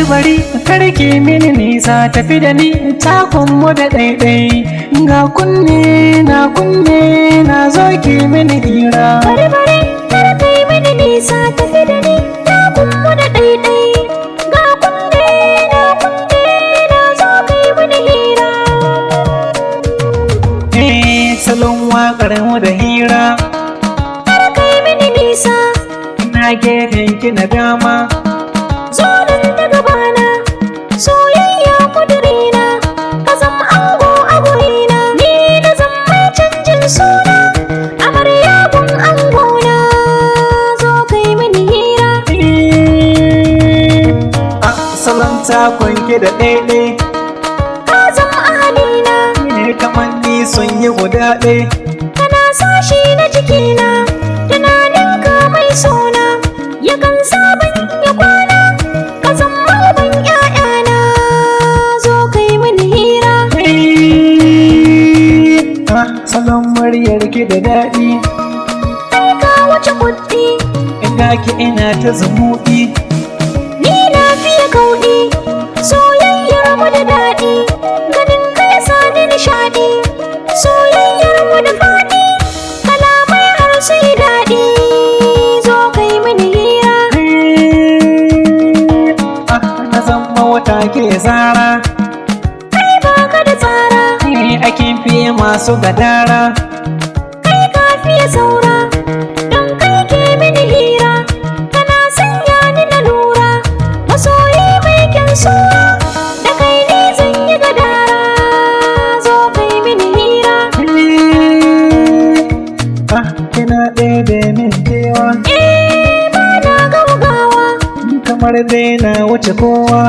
Bari karki mini nisa tafi da ni takon mu da ɗaiɗai ga kunne na zo ki mini hira. Bari karki mini nisa tafi da ni takon mu da ɗaiɗai ga kunne na zo ki mini hira. Salon waƙar mu da hira. Karki mini nisa ina gefen ki na dama. Zo nan ta gabana, soyayya kudurina, ka zama ango a gurina, ni na zama mai canjin suna, amarya gun angona, zo kai mini hira. Salon takon ki da ɗaiɗai, ka zama ahalina, kamar ni sun yi guda ɗai. kana sashi na jikina, tunaninka mai suna, yakan saban ya kwana. Salon muryar ki da daɗi, kai ka wuce kuɗi, ina ki ina ta zumuɗi. ni na fiye kauɗi, soyayyar mu da daɗi, ganin ka ya sa ni nishaɗi, soyayyar mu da faɗi, kalamai har su yi daɗi, zo kai mini hira. Na zama wata ke zara, kai baka da tsara, akin fiye masu gadara. kai ka fiye saura, don kai ke mini hira, kana sanya ni na lura, masoyi mai kyan sura, da kai ne zan yi gadara, zo kai mini hira. Kina ɗebe min kewa, ba na gaugawa, kamar dai na wuce kowa.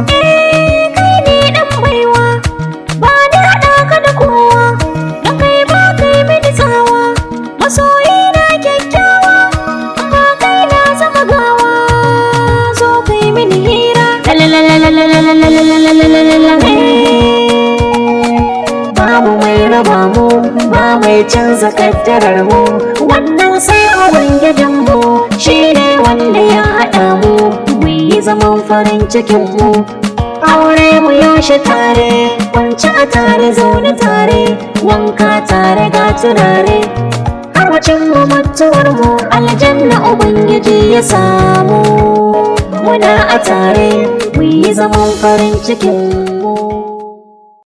kai ne ɗan baiwa, ba ni haɗa ka da kowa, da kai ba kai mini tsawa, masoyi na kyakkyawa, amma kai na zama gawa, zo kai mini hira. Babu mai raba mu, ba mai canza kaddarar mu, Wannan sai Ubangijin mu shi ne wanda ya haɗa mu, mu yi zaman farin cikin mu. Aure mu yaushe tare, kwanci a tare, zaune tare, wanka tare ga turare. Harwacin mu mutuwar mu, aljanna Ubangiji ya samu. Muna a tare, mu yi zaman farin cikin mu.